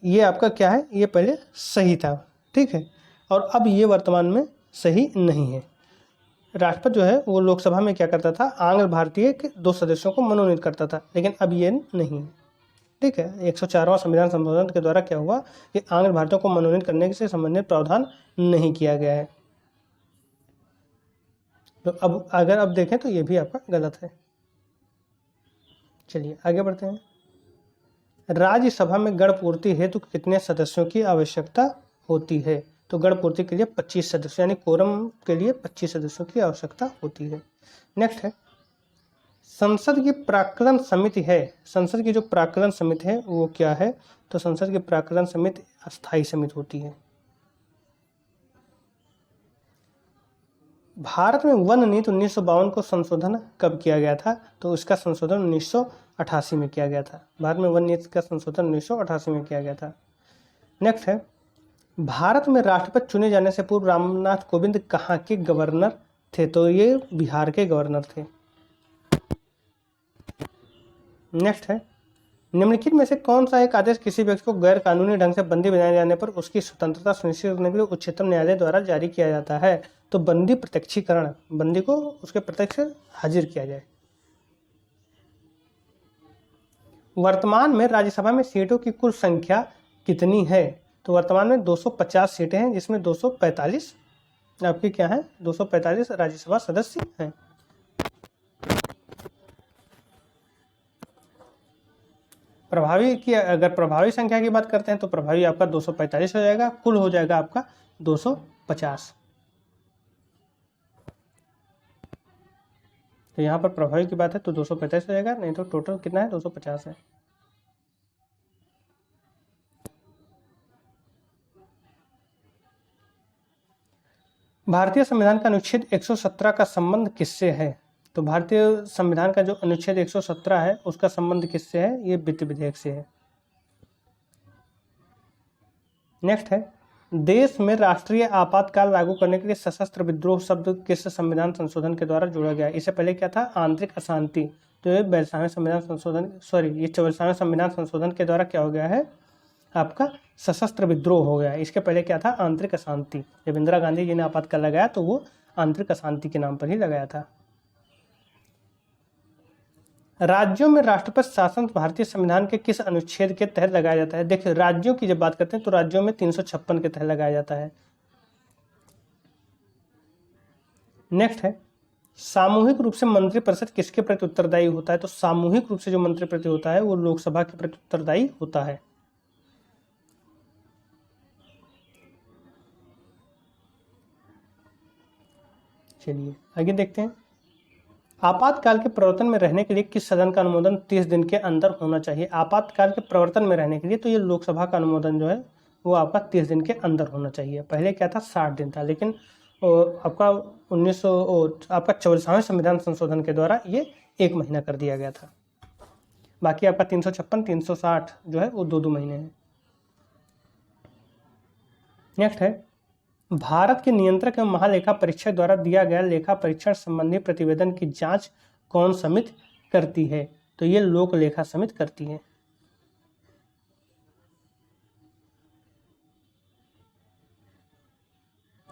ये आपका क्या है? ये पहले सही था। ठीक है, और अब ये वर्तमान में सही नहीं है। राष्ट्रपति जो है वो लोकसभा में क्या करता था, आंग्ल भारतीय के 2 सदस्यों को मनोनीत करता था, लेकिन अब ये नहीं। ठीक है, 104वां संविधान संशोधन के द्वारा क्या हुआ कि आंग्ल भारतीयों को मनोनीत करने से संबंधित प्रावधान नहीं किया गया है। तो अब देखें तो ये भी आपका गलत है। चलिए आगे बढ़ते हैं। राज्यसभा में गण पूर्ति हेतु कितने सदस्यों की आवश्यकता होती है? तो गण पूर्ति के लिए 25 सदस्य, यानी कोरम के लिए 25 सदस्यों की आवश्यकता होती है। नेक्स्ट है, संसद की प्राक्कलन समिति है, संसद की जो प्राक्कलन समिति है वो क्या है? तो संसद की प्राक्कलन समिति अस्थायी समिति होती है। भारत में वन नीति 1952 को संशोधन कब किया गया था? तो इसका संशोधन 1988 में किया गया था। भारत में वन नीति का संशोधन 1988 में किया गया था। नेक्स्ट है, भारत में राष्ट्रपति चुने जाने से पूर्व रामनाथ कोविंद कहाँ के गवर्नर थे? तो ये बिहार के गवर्नर थे। नेक्स्ट है, निम्नलिखित में से कौन सा एक आदेश किसी व्यक्ति को गैर कानूनी ढंग से बंदी बनाए जाने पर उसकी स्वतंत्रता सुनिश्चित करने के लिए उच्चतम न्यायालय द्वारा जारी किया जाता है? तो बंदी प्रत्यक्षीकरण, बंदी को उसके प्रत्यक्ष हाजिर किया जाए। वर्तमान में राज्यसभा में सीटों की कुल संख्या कितनी है? तो वर्तमान में 250 सीटें हैं, जिसमें 245 आपकी क्या है, 245 राज्यसभा सदस्य हैं। प्रभावी की अगर प्रभावी संख्या की बात करते हैं तो प्रभावी आपका 245 हो जाएगा, कुल हो जाएगा आपका 250। तो यहाँ पर प्रभावी की बात है तो 245 हो जाएगा, नहीं तो टोटल कितना है, 250 है। भारतीय संविधान का अनुच्छेद 117 का संबंध किससे है? तो भारतीय संविधान का जो अनुच्छेद 117 है उसका संबंध किससे है? ये वित्त विधेयक से है। नेक्स्ट है, देश में राष्ट्रीय आपातकाल लागू करने के लिए सशस्त्र विद्रोह शब्द किस संविधान संशोधन के द्वारा जोड़ा गया? इससे पहले क्या था, आंतरिक अशांति। तो ये 42वें संविधान संशोधन, सॉरी ये 44वें संविधान संशोधन के द्वारा क्या हो गया है, आपका सशस्त्र विद्रोह हो गया। इसके पहले क्या था, आंतरिक अशांति। जब इंदिरा गांधी जी ने आपातकाल लगाया तो वो आंतरिक अशांति के नाम पर ही लगाया था। राज्यों में राष्ट्रपति शासन भारतीय संविधान के किस अनुच्छेद के तहत लगाया जाता है? देखिए राज्यों की जब बात करते हैं तो राज्यों में 356 के तहत लगाया जाता है। नेक्स्ट है, सामूहिक रूप से मंत्रिपरिषद किसके प्रति उत्तरदायी होता है? तो सामूहिक रूप से जो मंत्रिपरिषद होता है वो लोकसभा के प्रति उत्तरदायी होता है। चलिए आगे देखते हैं, आपातकाल के प्रवर्तन में रहने के लिए किस सदन का अनुमोदन 30 दिन के अंदर होना चाहिए? आपातकाल के प्रवर्तन में रहने के लिए तो ये लोकसभा का अनुमोदन जो है वो आपका 30 दिन के अंदर होना चाहिए। पहले क्या था, 60 दिन था, लेकिन आपका 1900 आपका 44वें संविधान संशोधन के द्वारा ये 1 महीना कर दिया गया था। बाकी आपका 356 360 जो है वो 2 महीने हैं। नेक्स्ट है, भारत के नियंत्रक एवं महालेखा परीक्षक द्वारा दिया गया लेखा परीक्षण संबंधी प्रतिवेदन की जांच कौन समिति करती है? तो ये लोक लेखा समिति करती है।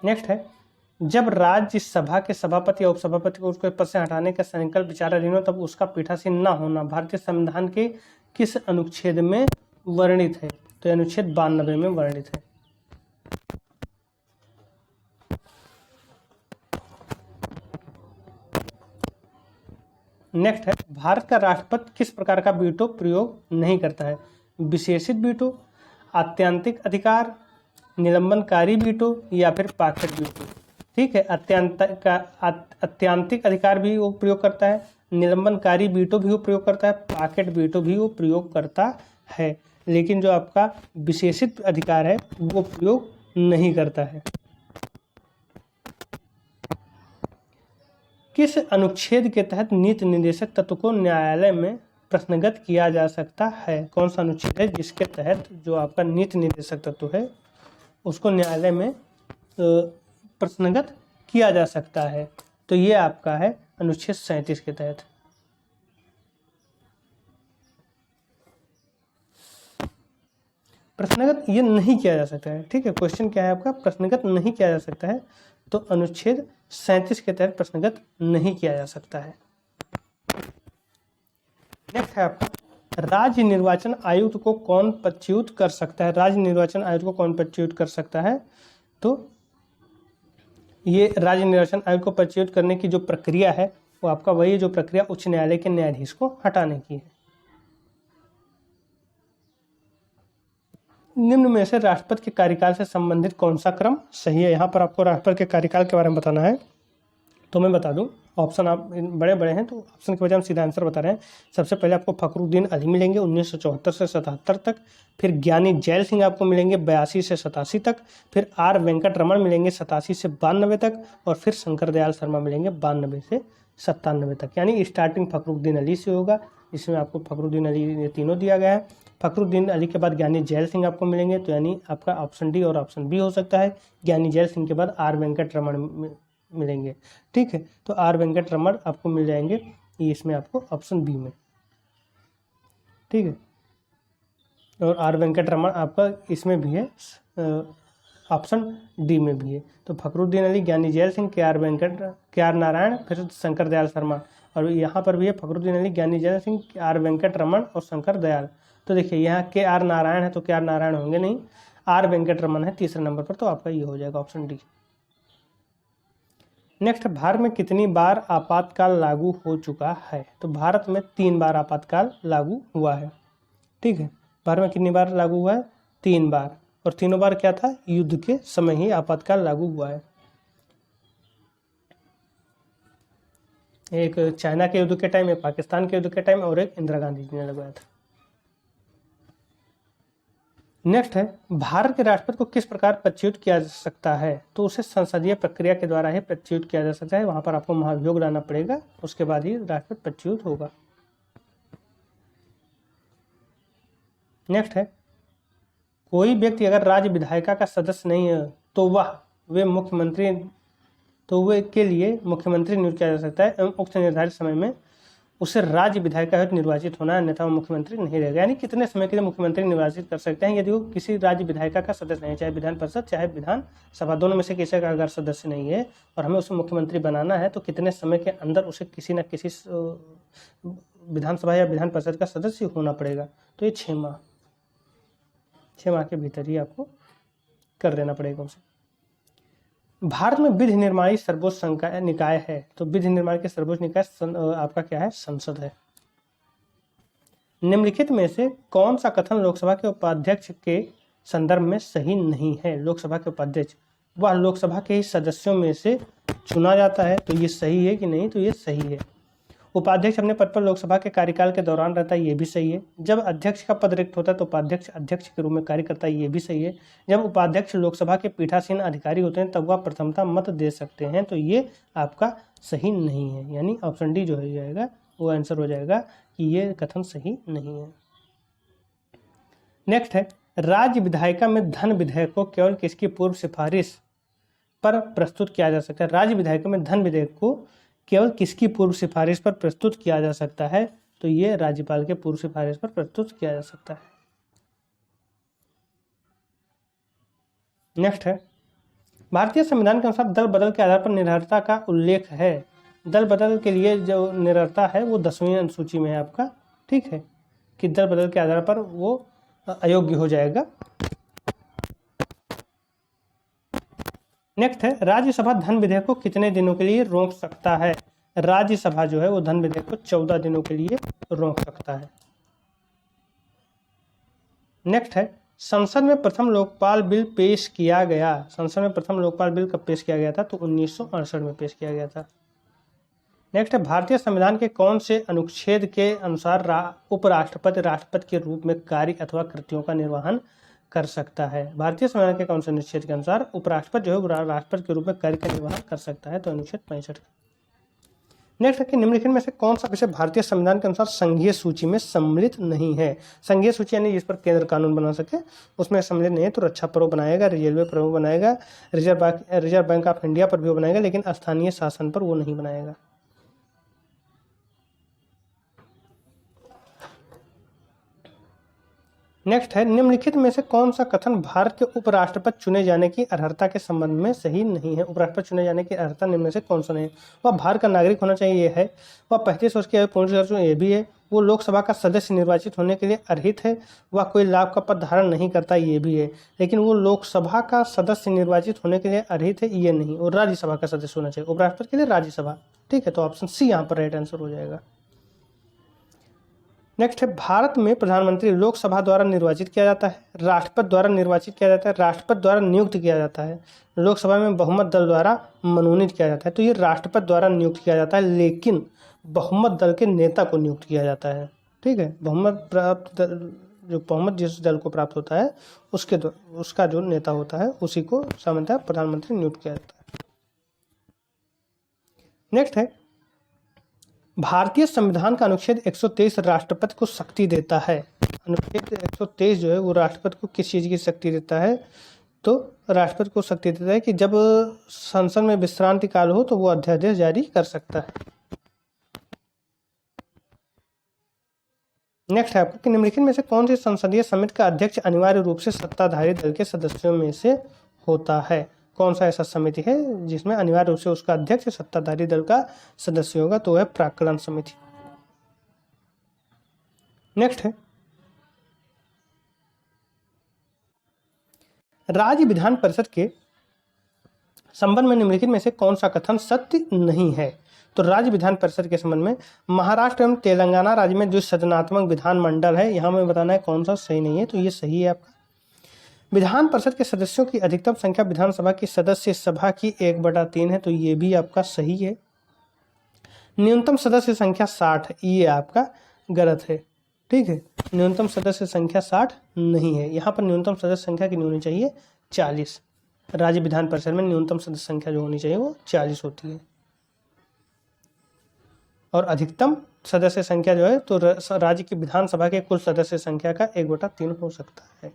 नेक्स्ट है, जब राज्यसभा के सभापति या उपसभापति को उसके पद से हटाने का संकल्प विचाराधीन हो तब उसका पीठासीन न होना भारतीय संविधान के किस अनुच्छेद में वर्णित है? तो अनुच्छेद 92 में वर्णित है। नेक्स्ट है, भारत का राष्ट्रपति किस प्रकार का वीटो प्रयोग नहीं करता है? विशेषित वीटो, आत्यंतिक अधिकार, निलंबनकारी वीटो या फिर पॉकेट वीटो। ठीक है, आत्यंतिक अधिकार भी वो प्रयोग करता है, निलंबनकारी वीटो भी वो प्रयोग करता है, पॉकेट वीटो भी वो प्रयोग करता है, लेकिन जो आपका विशेषित अधिकार है वो प्रयोग नहीं करता है। किस अनुच्छेद के तहत नीति निर्देशक तत्व को न्यायालय में प्रश्नगत किया जा सकता है? कौन सा अनुच्छेद है जिसके तहत जो आपका नीति निर्देशक तत्व है उसको न्यायालय में प्रश्नगत किया जा सकता है? तो ये आपका है अनुच्छेद 37 के तहत। प्रश्नगत ये नहीं किया जा सकता है। ठीक है, क्वेश्चन क्या है आपका, प्रश्नगत नहीं किया जा सकता है, तो अनुच्छेद 37 के तहत प्रश्नगत नहीं किया जा सकता है। नेक्स्ट है आपका, राज्य निर्वाचन आयुक्त को कौन पदच्युत कर सकता है। राज्य निर्वाचन आयुक्त को कौन पदच्युत कर सकता है, तो ये राज्य निर्वाचन आयोग को पदच्युत करने की जो प्रक्रिया है वो आपका वही जो प्रक्रिया उच्च न्यायालय के न्यायाधीश को हटाने की है। निम्न में से राष्ट्रपति के कार्यकाल से संबंधित कौन सा क्रम सही है। यहाँ पर आपको राष्ट्रपति के कार्यकाल के बारे में बताना है, तो मैं बता दूं, ऑप्शन आप बड़े बड़े हैं तो ऑप्शन की वजह हम सीधा आंसर बता रहे हैं। सबसे पहले आपको फखरुद्दीन अली मिलेंगे 1974 से 77 तक, फिर ज्ञानी जैल सिंह आपको मिलेंगे 82 से 87 तक, फिर आर वेंकट रमन मिलेंगे 87 से 92 तक, और फिर शंकर दयाल शर्मा मिलेंगे 92 से 97 तक। यानी स्टार्टिंग फखरुद्दीन अली से होगा, इसमें आपको फखरुद्दीन अली ये तीनों दिया गया है। फखरुद्दीन अली के बाद ज्ञानी जैल सिंह आपको मिलेंगे, तो यानी आपका ऑप्शन डी और ऑप्शन बी हो सकता है। ज्ञानी जैल सिंह के बाद आर वेंकट रमन मिलेंगे। ठीक है, तो आर वेंकट रमन आपको मिल जाएंगे ये इसमें आपको ऑप्शन बी में। ठीक है, और आर वेंकट रमन आपका इसमें भी है, ऑप्शन डी में भी है। तो फखरुद्दीन अली, ज्ञानी जैल सिंह, के आर नारायण, फिर शंकर दयाल शर्मा, और यहाँ पर भी है फखरुद्दीन अली, ज्ञानी जैल सिंह, के आर वेंकट रमन और शंकर दयाल। तो देखिए यहाँ के आर नारायण है तो के आर नारायण होंगे नहीं, आर वेंकट रमन है तीसरे नंबर पर, तो आपका ये हो जाएगा ऑप्शन डी। नेक्स्ट, भारत में कितनी बार आपातकाल लागू हो चुका है। तो भारत में 3 बार आपातकाल लागू हुआ है। ठीक है, भारत में कितनी बार लागू हुआ है, 3 बार, और तीनों बार क्या था, युद्ध के समय ही आपातकाल लागू हुआ है। एक चाइना के युद्ध के टाइम, एक पाकिस्तान के युद्ध के टाइम, और एक इंदिरा गांधी जी ने लगाया था। नेक्स्ट है, भारत के राष्ट्रपति को किस प्रकार पदच्युत किया जा सकता है। तो उसे संसदीय प्रक्रिया के द्वारा ही पदच्युत किया जा सकता है। वहां पर आपको महाभियोग लाना पड़ेगा, उसके बाद ही राष्ट्रपति पदच्युत होगा। नेक्स्ट है, कोई व्यक्ति अगर राज्य विधायिका का सदस्य नहीं है तो वे के लिए मुख्यमंत्री नियुक्त किया जा सकता है एवं उक्त निर्धारित समय में उसे राज्य विधायिका हेतु निर्वाचित होना है, अन्यथा वो मुख्यमंत्री नहीं रहेगा। यानी कितने समय के लिए मुख्यमंत्री निर्वाचित कर सकते हैं, यदि वो किसी राज्य विधायिका का सदस्य नहीं, चाहे विधान परिषद चाहे विधान सभा, दोनों में से किसी का अगर सदस्य नहीं है और हमें उसे मुख्यमंत्री बनाना है, तो कितने समय के अंदर उसे किसी न किसी विधानसभा या विधान परिषद का सदस्य होना पड़ेगा। तो ये 6 माह के भीतर ही आपको कर देना पड़ेगा उसे। भारत में विधि निर्माणी सर्वोच्च निकाय है, तो विधि निर्माण के सर्वोच्च निकाय आपका क्या है, संसद है। निम्नलिखित में से कौन सा कथन लोकसभा के उपाध्यक्ष के संदर्भ में सही नहीं है। लोकसभा के उपाध्यक्ष वह लोकसभा के ही सदस्यों में से चुना जाता है, तो ये सही है कि नहीं, तो ये सही है। उपाध्यक्ष अपने पद पर लोकसभा के कार्यकाल के दौरान रहता है, ये भी सही है। जब अध्यक्ष का पद रिक्त होता है तो उपाध्यक्ष अध्यक्ष के रूप में कार्य करता है, ये भी सही है। जब उपाध्यक्ष लोकसभा के पीठासीन अधिकारी होते हैं तब वह प्रथमता मत दे सकते हैं, तो ये आपका सही नहीं है। यानी ऑप्शन डी जो हो जाएगा वो आंसर हो जाएगा कि ये कथन सही नहीं है। नेक्स्ट है, राज्य विधायिका में धन विधेयक को केवल किसकी पूर्व सिफारिश पर प्रस्तुत किया जा सकता है। राज्य विधायिका में धन विधेयक को केवल किसकी पूर्व सिफारिश पर प्रस्तुत किया जा सकता है, तो ये राज्यपाल के पूर्व सिफारिश पर प्रस्तुत किया जा सकता है। नेक्स्ट है, भारतीय संविधान के अनुसार दल बदल के आधार पर निरर्हता का उल्लेख है। दल बदल के लिए जो निरर्हता है वो 10वीं अनुसूची में है आपका। ठीक है, कि दल बदल के आधार पर वो अयोग्य हो जाएगा। नेक्स्ट है, राज्यसभा धन विधेयक को कितने दिनों के लिए रोक सकता है। राज्यसभा जो है वो धन विधेयक को 14 दिनों के लिए रोक सकता है। नेक्स्ट है, संसद में प्रथम लोकपाल बिल पेश किया गया। संसद में प्रथम लोकपाल बिल कब पेश किया गया था, तो 1968 में पेश किया गया था। नेक्स्ट है, भारतीय संविधान के कौन से अनुच्छेद के अनुसार उपराष्ट्रपति राष्ट्रपति के रूप में कार्य अथवा कृत्यों का निर्वहन कर सकता है। भारतीय संविधान के कौन से अनुच्छेद के अनुसार उपराष्ट्रपति जो है राष्ट्रपति के रूप में कार्य का निर्वहन कर सकता है, तो अनुच्छेद 65। नेक्स्ट है कि निम्नलिखित में से कौन सा विषय भारतीय संविधान के अनुसार संघीय सूची में सम्मिलित नहीं है। संघीय सूची यानी जिस पर केंद्र कानून बना सके उसमें सम्मिलित नहीं है, तो रक्षा पर्व बनाएगा, रेलवे पर्व बनाएगा, रिजर्व बैंक ऑफ इंडिया पर भी वो बनाएगा, लेकिन स्थानीय शासन पर वो नहीं बनाएगा। नेक्स्ट है, निम्नलिखित में से कौन सा कथन भारत के उपराष्ट्रपति चुने जाने की अर्हता के संबंध में सही नहीं है। उपराष्ट्रपति चुने जाने की अर्हता निम्न में से कौन सा नहीं है। वह भारत का नागरिक होना चाहिए, ये है। वह 35 वर्ष की आयु पूर्ण कर चुके, ये भी है। वो लोकसभा का सदस्य निर्वाचित होने के लिए अर्हित है। वह कोई लाभ का पद धारण नहीं करता, ये भी है। लेकिन वो लोकसभा का सदस्य निर्वाचित होने के लिए अर्हित है, ये नहीं। और राज्यसभा का सदस्य होना चाहिए, उपराष्ट्रपति के लिए राज्यसभा। ठीक है, तो ऑप्शन सी यहाँ पर राइट आंसर हो जाएगा। नेक्स्ट है, भारत में प्रधानमंत्री लोकसभा द्वारा निर्वाचित किया जाता है, राष्ट्रपति द्वारा निर्वाचित किया जाता है, राष्ट्रपति द्वारा नियुक्त किया जाता है, लोकसभा में बहुमत दल द्वारा मनोनीत किया जाता है। तो ये राष्ट्रपति द्वारा नियुक्त किया जाता है, लेकिन बहुमत दल के नेता को नियुक्त किया जाता है। ठीक है, बहुमत प्राप्त जो बहुमत जिस दल को प्राप्त होता है उसका जो नेता होता है उसी को सामान्यतः प्रधानमंत्री नियुक्त किया जाता है। नेक्स्ट है, भारतीय संविधान का अनुच्छेद 123 राष्ट्रपति को शक्ति देता है। अनुच्छेद 123 जो है वो राष्ट्रपति को किस चीज़ की शक्ति देता है, तो राष्ट्रपति को शक्ति देता है कि जब संसद में विश्रांति काल हो तो वो अध्यादेश जारी कर सकता है। नेक्स्ट है आपको कि निम्नलिखित में से कौन सी संसदीय समिति का अध्यक्ष अनिवार्य रूप से सत्ताधारी दल के सदस्यों में से होता है। कौन सा ऐसा समिति है जिसमें अनिवार्य रूप से उसका अध्यक्ष सत्ताधारी दल का सदस्य होगा, तो है प्राक्कलन समिति। नेक्स्ट है, राज्य विधान परिषद के संबंध में निम्नलिखित में से कौन सा कथन सत्य नहीं है। तो राज्य विधान परिषद के संबंध में महाराष्ट्र एवं तेलंगाना राज्य में जो सदनात्मक विधानमंडल है, यहाँ में बताना है कौन सा सही नहीं है, तो ये सही है आपका। विधान परिषद के सदस्यों की अधिकतम संख्या विधानसभा की सदस्य सभा की 1/3 है, तो ये भी आपका सही है। न्यूनतम सदस्य संख्या 60 है, ये आपका गलत है। ठीक है, न्यूनतम सदस्य संख्या 60 नहीं है। यहाँ पर न्यूनतम सदस्य संख्या कितनी होनी चाहिए, 40। राज्य विधान परिषद में न्यूनतम सदस्य संख्या जो होनी चाहिए वो 40 होती है। और अधिकतम सदस्य संख्या जो है तो राज्य की विधानसभा के कुल सदस्य संख्या का 1/3 हो सकता है।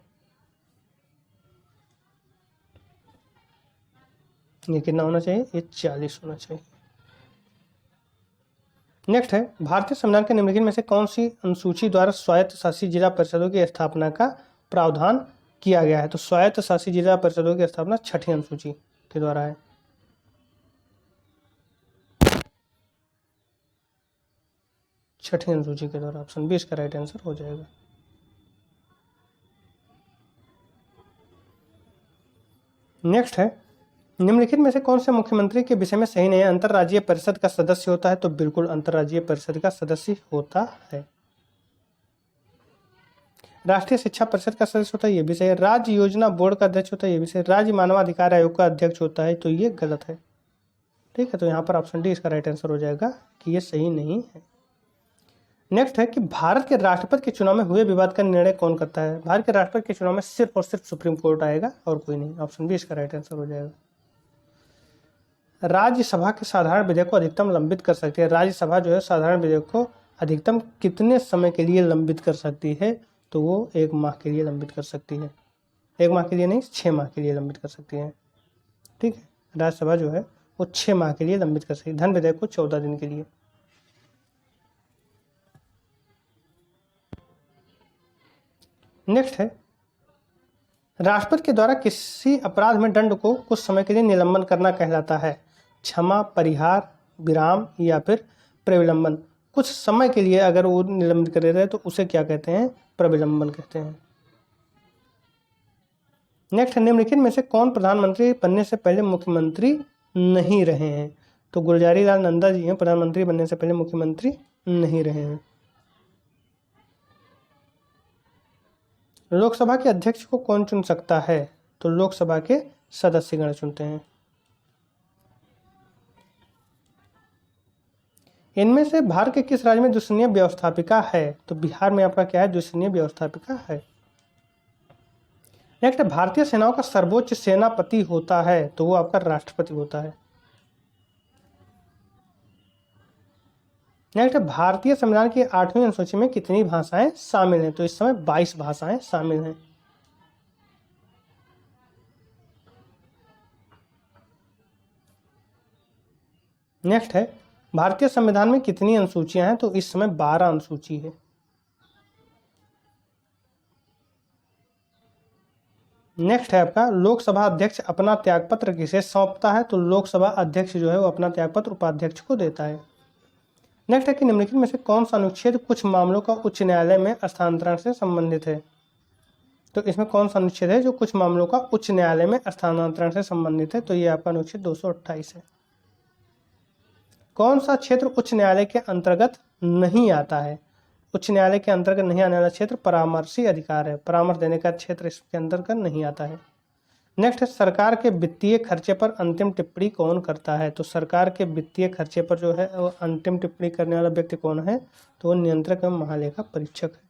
ये कितना होना चाहिए, ये 40 होना चाहिए। नेक्स्ट है, भारतीय संविधान के निम्नलिखित में से कौन सी अनुसूची द्वारा स्वायत्त शासी जिला परिषदों की स्थापना का प्रावधान किया गया है। तो स्वायत्त शासी जिला परिषदों की स्थापना 6ठी अनुसूची के द्वारा है। छठी अनुसूची के द्वारा ऑप्शन 20 का राइट आंसर हो जाएगा। नेक्स्ट है, निम्नलिखित में से कौन से मुख्यमंत्री के विषय में सही नहीं है। अंतर्राज्यीय परिषद का सदस्य होता है, तो बिल्कुल अंतर्राज्यीय परिषद का सदस्य होता है। राष्ट्रीय शिक्षा परिषद का सदस्य होता है, ये भी सही है। राज्य योजना बोर्ड का अध्यक्ष होता है, ये भी सही। राज्य मानवाधिकार आयोग का अध्यक्ष होता है, तो ये गलत है। ठीक है, तो यहाँ पर ऑप्शन डी इसका राइट आंसर हो जाएगा कि ये सही नहीं है। नेक्स्ट है कि भारत के राष्ट्रपति के चुनाव में हुए विवाद का निर्णय कौन करता है। भारत के राष्ट्रपति के चुनाव में सिर्फ और सिर्फ सुप्रीम कोर्ट आएगा और कोई नहीं। ऑप्शन बी इसका राइट आंसर हो जाएगा। राज्यसभा के साधारण विधेयक को अधिकतम लंबित कर सकती है। राज्यसभा जो है साधारण विधेयक को अधिकतम कितने समय के लिए लंबित कर सकती है, तो वो 1 माह के लिए लंबित कर सकती है। 1 माह के लिए नहीं, 6 माह के लिए लंबित कर सकती है। ठीक है, राज्यसभा जो है वो 6 माह के लिए लंबित कर सकती है। धन विधेयक को 14 दिन के लिए। नेक्स्ट है, राष्ट्रपति के द्वारा किसी अपराध में दंड को कुछ समय के लिए निलंबन करना कहलाता है। क्षमा, परिहार, विराम या फिर प्रविलंबन। कुछ समय के लिए अगर वो निलंबित कर देते हैं तो उसे क्या कहते हैं, प्रविलंबन कहते हैं। नेक्स्ट, निम्नलिखित में से कौन प्रधानमंत्री बनने से पहले मुख्यमंत्री नहीं रहे हैं। तो गुलजारी लाल नंदा जी हैं, प्रधानमंत्री बनने से पहले मुख्यमंत्री नहीं रहे हैं। लोकसभा के अध्यक्ष को कौन चुन सकता है, तो लोकसभा के सदस्यगण चुनते हैं। इनमें से भारत के किस राज्य में द्विसदनीय व्यवस्थापिका है, तो बिहार में आपका क्या है, द्विसदनीय व्यवस्थापिका है। नेक्स्ट, भारतीय सेनाओं का सर्वोच्च सेनापति होता है, तो वो आपका राष्ट्रपति होता है। नेक्स्ट, भारतीय संविधान की 8वीं अनुसूची में कितनी भाषाएं शामिल हैं, तो इस समय 22 भाषाएं शामिल हैं। नेक्स्ट है, भारतीय संविधान में कितनी अनुसूचियां हैं, तो इस समय 12 अनुसूची है। नेक्स्ट है आपका, लोकसभा अध्यक्ष अपना त्यागपत्र किसे सौंपता है? तो लोकसभा अध्यक्ष जो है वो अपना त्यागपत्र उपाध्यक्ष को देता है। नेक्स्ट है कि निम्नलिखित में से कौन सा अनुच्छेद कुछ मामलों का उच्च न्यायालय में हस्तांतरण से संबंधित है? तो इसमें कौन सा अनुच्छेद है जो कुछ मामलों का उच्च न्यायालय में हस्तांतरण से संबंधित है? तो ये आपका अनुच्छेद 228 है। कौन सा क्षेत्र उच्च न्यायालय के अंतर्गत नहीं आता है? उच्च न्यायालय के अंतर्गत नहीं आने वाला क्षेत्र परामर्शी अधिकार है, परामर्श देने का क्षेत्र इसके अंतर्गत नहीं आता है। नेक्स्ट है, सरकार के वित्तीय खर्चे पर अंतिम टिप्पणी कौन करता है? तो सरकार के वित्तीय खर्चे पर जो है वो अंतिम टिप्पणी करने वाला व्यक्ति कौन है? तो वो नियंत्रक एवं महालेखा परीक्षक है।